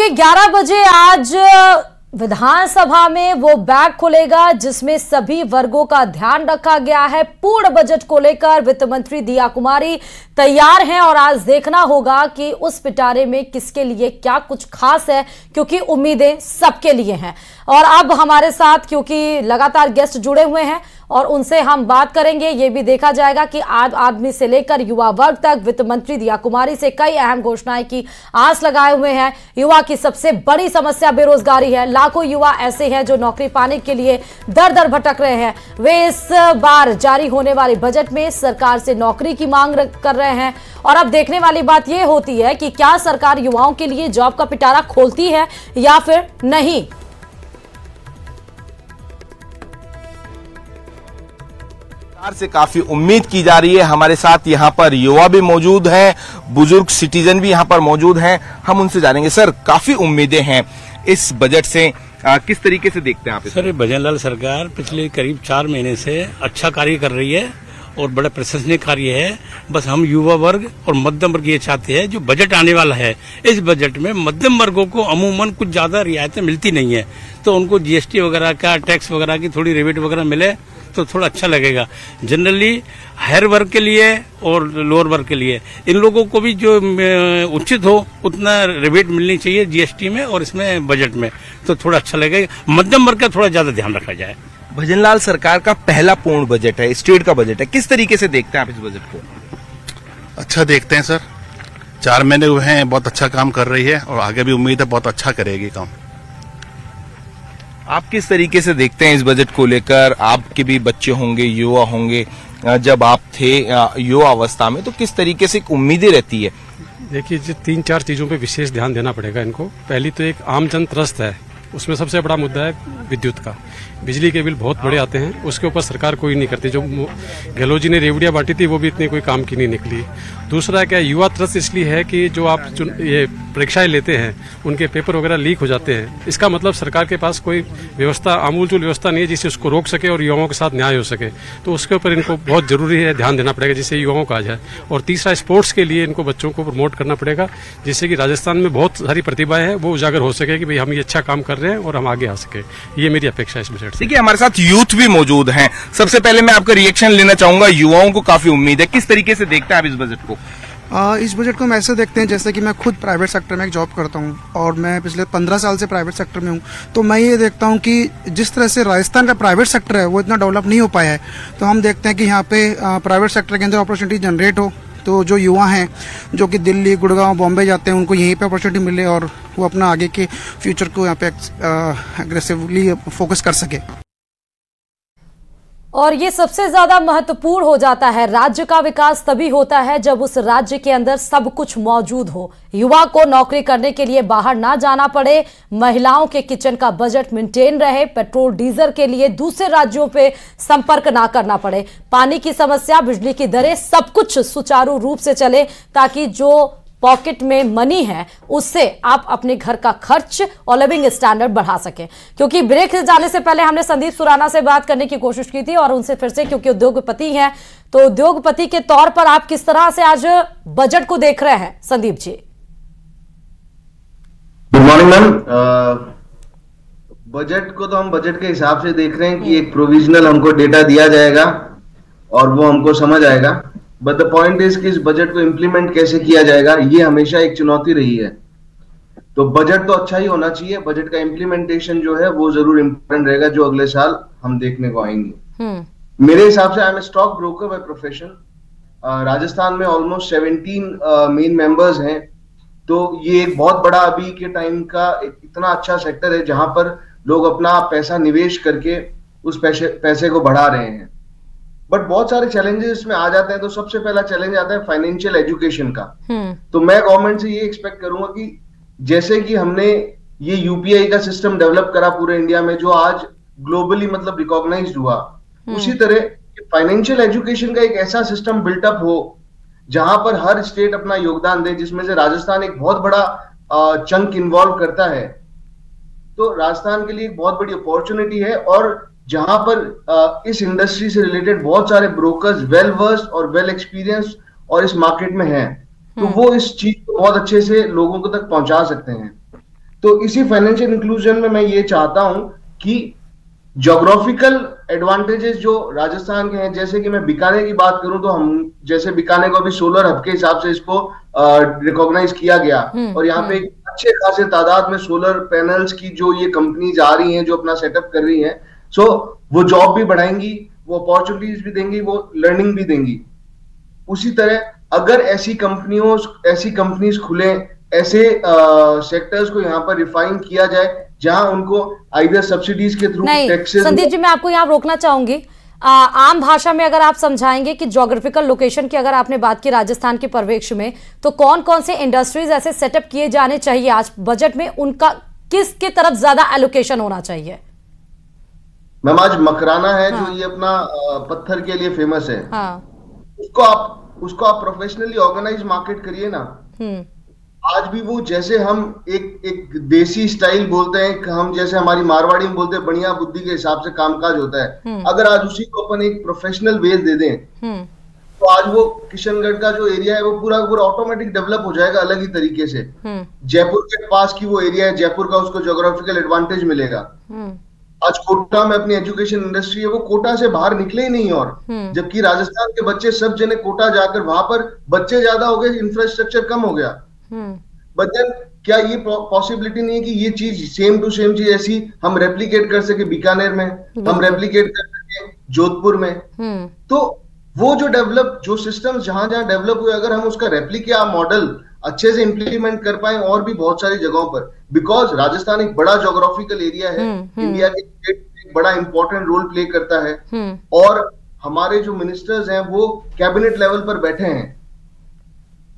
देखिए 11 बजे आज विधानसभा में वो बैग खुलेगा जिसमें सभी वर्गों का ध्यान रखा गया है। पूर्ण बजट को लेकर वित्त मंत्री दिया कुमारी तैयार हैं और आज देखना होगा कि उस पिटारे में किसके लिए क्या कुछ खास है, क्योंकि उम्मीदें सबके लिए हैं। और अब हमारे साथ क्योंकि लगातार गेस्ट जुड़े हुए हैं और उनसे हम बात करेंगे, ये भी देखा जाएगा कि आम आदमी से लेकर युवा वर्ग तक वित्त मंत्री दिया कुमारी से कई अहम घोषणाएं की आस लगाए हुए हैं। युवा की सबसे बड़ी समस्या बेरोजगारी है। लाखों युवा ऐसे हैं जो नौकरी पाने के लिए दर दर भटक रहे हैं। वे इस बार जारी होने वाले बजट में सरकार से नौकरी की मांग कर रहे हैं। और अब देखने वाली बात यह होती है कि क्या सरकार युवाओं के लिए जॉब का पिटारा खोलती है या फिर नहीं। से काफी उम्मीद की जा रही है। हमारे साथ यहाँ पर युवा भी मौजूद हैं, बुजुर्ग सिटीजन भी यहाँ पर मौजूद हैं। हम उनसे जानेंगे, सर काफी उम्मीदें हैं इस बजट से, किस तरीके से देखते हैं आप? सर भजनलाल सरकार पिछले करीब 4 महीने से अच्छा कार्य कर रही है और बड़ा प्रशंसनीय कार्य है। बस हम युवा वर्ग और मध्यम वर्ग ये चाहते हैं, जो बजट आने वाला है इस बजट में मध्यम वर्गों को अमूमन कुछ ज्यादा रियायतें मिलती नहीं है, तो उनको जीएसटी वगैरह का, टैक्स वगैरह की थोड़ी रिबेट वगैरह मिले तो थोड़ा अच्छा लगेगा। जनरली हायर वर्ग के लिए और लोअर वर्ग के लिए इन लोगों को भी जो उचित हो उतना रिबेट मिलनी चाहिए जीएसटी में और इसमें बजट में, तो थोड़ा अच्छा लगेगा। मध्यम वर्ग का थोड़ा ज्यादा ध्यान रखा जाए। भजनलाल सरकार का पहला पूर्ण बजट है, स्टेट का बजट है, किस तरीके से देखते हैं आप इस बजट को? अच्छा देखते हैं सर, 4 महीने हुए हैं, बहुत अच्छा काम कर रही है और आगे भी उम्मीद है बहुत अच्छा करेगी काम। आप किस तरीके से देखते हैं इस बजट को लेकर? आपके भी बच्चे होंगे, युवा होंगे, जब आप थे युवा अवस्था में, तो किस तरीके से उम्मीदें रहती है? देखिए, 3-4 चीजों पे विशेष ध्यान देना पड़ेगा इनको। पहली तो एक आम जन त्रस्त है, उसमें सबसे बड़ा मुद्दा है विद्युत का। बिजली के बिल बहुत बड़े आते हैं, उसके ऊपर सरकार कोई नहीं करती। जो गहलोत जी ने रेवड़ियां बांटी थी वो भी इतनी कोई काम की नहीं निकली। दूसरा क्या, युवा त्रस्त इसलिए है कि जो आप ये परीक्षाएं लेते हैं उनके पेपर वगैरह लीक हो जाते हैं। इसका मतलब सरकार के पास कोई व्यवस्था, आमूलचूल व्यवस्था नहीं है जिससे उसको रोक सके और युवाओं के साथ न्याय हो सके। तो उसके ऊपर इनको बहुत जरूरी है ध्यान देना पड़ेगा, जिससे युवाओं का आ जाए। और तीसरा, स्पोर्ट्स के लिए इनको बच्चों को प्रमोट करना पड़ेगा, जिससे कि राजस्थान में बहुत सारी प्रतिभाएं हैं वो उजागर हो सके कि भाई हम ये अच्छा काम कर रहे हैं और हम आगे आ सके। ये मेरी अपेक्षा है इस बजट से। देखिए, हमारे साथ यूथ भी मौजूद हैं। सबसे पहले मैं आपका रिएक्शन लेना चाहूंगा। युवाओं को काफी उम्मीद है, किस तरीके से देखते हैं आप इस बजट को? इस बजट को हम ऐसे देखते हैं जैसे कि मैं खुद प्राइवेट सेक्टर में एक जॉब करता हूं और मैं पिछले 15 साल से प्राइवेट सेक्टर में हूं, तो मैं ये देखता हूं कि जिस तरह से राजस्थान का प्राइवेट सेक्टर है वो इतना डेवलप नहीं हो पाया है। तो हम देखते हैं कि यहाँ पे प्राइवेट सेक्टर के अंदर अपॉर्चुनिटी जनरेट हो, तो जो युवा हैं जो कि दिल्ली, गुड़गांव, बॉम्बे जाते हैं उनको यहीं पे अपॉर्चुनिटी मिले और वो अपना आगे के फ्यूचर को यहाँ पे एग्रेसिवली फोकस कर सके। और ये सबसे ज्यादा महत्वपूर्ण हो जाता है। राज्य का विकास तभी होता है जब उस राज्य के अंदर सब कुछ मौजूद हो। युवा को नौकरी करने के लिए बाहर ना जाना पड़े, महिलाओं के किचन का बजट मेंटेन रहे, पेट्रोल डीजल के लिए दूसरे राज्यों पे संपर्क ना करना पड़े, पानी की समस्या, बिजली की दरें, सब कुछ सुचारू रूप से चले, ताकि जो पॉकेट में मनी है उससे आप अपने घर का खर्च और लिविंग स्टैंडर्ड बढ़ा सकें। क्योंकि ब्रेक जाने से पहले हमने संदीप सुराना से बात करने की कोशिश की थी और उनसे फिर से, क्योंकि उद्योगपति हैं, तो उद्योगपति के तौर पर आप किस तरह से आज बजट को देख रहे हैं Sandeep ji? Good morning ma'am. Budget को तो हम बजट के हिसाब से देख रहे हैं कि एक प्रोविजनल हमको डेटा दिया जाएगा और वो हमको समझ आएगा। बट द पॉइंट इज कि इस बजट को इम्प्लीमेंट कैसे किया जाएगा, ये हमेशा एक चुनौती रही है। तो बजट तो अच्छा ही होना चाहिए, बजट का इम्प्लीमेंटेशन जो है वो जरूर इम्पोर्टेंट रहेगा, जो अगले साल हम देखने को आएंगे। मेरे हिसाब से I am a stock broker by profession. Rajasthan में ऑलमोस्ट 17 मेन मेंबर्स हैं, तो ये एक बहुत बड़ा अभी के टाइम का इतना अच्छा सेक्टर है जहां पर लोग अपना पैसा निवेश करके उस पैसे को बढ़ा रहे हैं। बट बहुत सारे चैलेंजेस इसमें आ जाते हैं। तो सबसे पहला चैलेंज आता है फाइनेंशियल एजुकेशन का। तो मैं गवर्नमेंट से ये एक्सपेक्ट करूंगा कि जैसे कि हमने ये यूपीआई का सिस्टम डेवलप करा पूरे इंडिया में, जो आज ग्लोबली मतलब रिकॉग्नाइज्ड हुआ, उसी तरह फाइनेंशियल एजुकेशन का एक ऐसा सिस्टम बिल्टअप हो जहां पर हर स्टेट अपना योगदान दे, जिसमें से राजस्थान एक बहुत बड़ा चंक इन्वॉल्व करता है। तो राजस्थान के लिए एक बहुत बड़ी अपॉर्चुनिटी है और जहां पर इस इंडस्ट्री से रिलेटेड बहुत सारे ब्रोकर्स वेल वर्स्ड और वेल एक्सपीरियंस और इस मार्केट में हैं, तो वो इस चीज को बहुत अच्छे से लोगों को तक पहुंचा सकते हैं। तो इसी फाइनेंशियल इंक्लूजन में मैं ये चाहता हूं कि ज्योग्राफिकल एडवांटेजेस जो राजस्थान के हैं, जैसे कि मैं बीकानेर की बात करूं तो हम जैसे बीकानेर को अभी सोलर हब के हिसाब से इसको रिकॉग्नाइज किया गया और यहाँ पे एक अच्छे खासे तादाद में सोलर पैनल्स की जो ये कंपनीज आ रही हैं जो अपना सेटअप कर रही हैं, सो वो जॉब भी बढ़ाएंगी, वो अपॉर्चुनिटीज भी देंगी, वो लर्निंग भी देंगी। उसी तरह अगर ऐसी कंपनीज खुले, ऐसे सेक्टर्स को यहाँ पर रिफाइन किया जाए जहां उनको आइदर सब्सिडीज के थ्रू, टैक्सेस। संदीप जी, मैं आपको यहाँ रोकना चाहूंगी। आम भाषा में अगर आप समझाएंगे कि ज्योग्राफिकल लोकेशन की अगर आपने बात की राजस्थान के परिवेश में, तो कौन कौन से इंडस्ट्रीज ऐसे सेटअप किए जाने चाहिए आज बजट में, उनका किसकी तरफ ज्यादा एलोकेशन होना चाहिए? मैम, आज मकराना है जो ये अपना पत्थर के लिए फेमस है। उसको आप प्रोफेशनली ऑर्गेनाइज मार्केट करिए ना। आज भी वो जैसे हम एक देसी स्टाइल बोलते हैं, हम जैसे हमारी मारवाड़ी में बोलते हैं बढ़िया बुद्धि के हिसाब से कामकाज होता है, अगर आज उसी को अपन एक प्रोफेशनल वे दे दें तो आज वो किशनगढ़ का जो एरिया है वो पूरा ऑटोमेटिक डेवलप हो जाएगा अलग ही तरीके से। जयपुर के पास की वो एरिया है, जयपुर का उसको ज्योग्राफिकल एडवांटेज मिलेगा। आज कोटा में अपनी एजुकेशन इंडस्ट्री है, वो कोटा से बाहर निकले ही नहीं, और जबकि राजस्थान के बच्चे सब जने कोटा जाकर वहां पर बच्चे ज्यादा हो गए, इंफ्रास्ट्रक्चर कम हो गया। बट देन क्या ये पॉसिबिलिटी नहीं है कि ये चीज सेम टू सेम चीज ऐसी हम रेप्लिकेट कर सके बीकानेर में, हम रेप्लिकेट कर सके जोधपुर में? तो वो जो सिस्टम जहां जहां डेवलप हुए, अगर हम उसका रेप्लिका मॉडल अच्छे से इंप्लीमेंट कर पाए और भी बहुत सारी जगहों पर, बिकॉज राजस्थान एक बड़ा ज्योग्राफिकल एरिया है, इंडिया के एक बड़ा इंपॉर्टेंट रोल प्ले करता है, और हमारे जो मिनिस्टर्स हैं वो कैबिनेट लेवल पर बैठे हैं।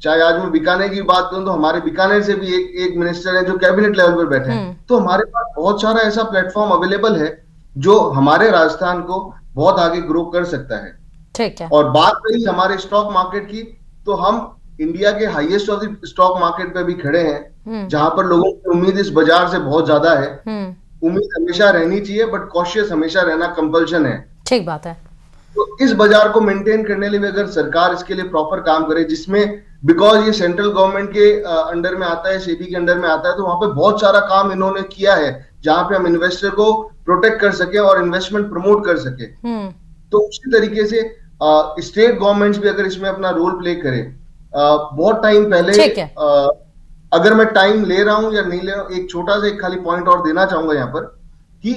चाहे आज मैं बीकानेर की बात करूं तो हमारे बीकानेर से भी एक मिनिस्टर है जो कैबिनेट लेवल पर बैठे हैं। तो हमारे पास बहुत सारा ऐसा प्लेटफॉर्म अवेलेबल है जो हमारे राजस्थान को बहुत आगे ग्रो कर सकता है। ठीक है। और बात रही हमारे स्टॉक मार्केट की, तो हम इंडिया के highest of the stock market पे भी खड़े हैं, जहां पर लोगों की उम्मीद इस बाजार से बहुत ज्यादा है। उम्मीद हमेशा रहनी चाहिए, बट कॉशियस हमेशा रहना कंपल्शन है। ठीक बात है। तो इस बाजार को मेंटेन करने के लिए अगर सरकार इसके लिए प्रॉपर काम करे, जिसमें बिकॉज ये सेंट्रल गवर्नमेंट के अंडर में आता है, सेबी के अंडर में आता है, तो वहां पे बहुत सारा काम इन्होंने किया है जहां पे हम इन्वेस्टर को प्रोटेक्ट कर सके और इन्वेस्टमेंट प्रमोट कर सके। तो उसी तरीके से स्टेट गवर्नमेंट्स भी अगर इसमें अपना रोल प्ले करे। बहुत टाइम पहले, अगर मैं टाइम ले रहा हूं या नहीं ले रहा हूं, एक छोटा सा एक खाली पॉइंट और देना चाहूंगा यहाँ पर, कि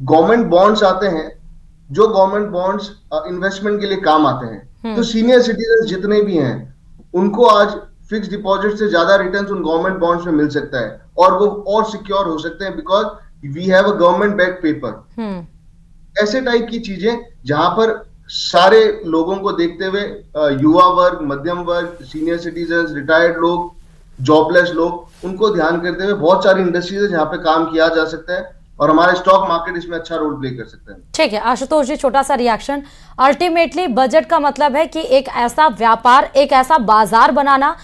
गवर्नमेंट बॉन्ड्स आते हैं, जो गवर्नमेंट बॉन्ड्स इन्वेस्टमेंट के लिए काम आते हैं, तो सीनियर सिटीजन जितने भी हैं उनको आज फिक्स डिपॉजिट से ज्यादा रिटर्न्स उन गवर्नमेंट बॉन्ड्स में मिल सकता है, और वो और सिक्योर हो सकते हैं because we have a government back paper. ऐसे टाइप की चीजें जहां पर सारे लोगों को देखते हुए, युवा वर्ग, मध्यम वर्ग, सीनियर सिटीजन, रिटायर्ड लोग, जॉबलेस लोग, उनको ध्यान करते हुए बहुत सारी इंडस्ट्रीज है जहां पे काम किया जा सकता है, और हमारे स्टॉक मार्केट इसमें अच्छा रोल प्ले कर सकते हैं। ठीक है आशुतोष जी, छोटा सा रिएक्शन। अल्टीमेटली बजट का मतलब है कि एक ऐसा व्यापार, एक ऐसा बाजार बनाना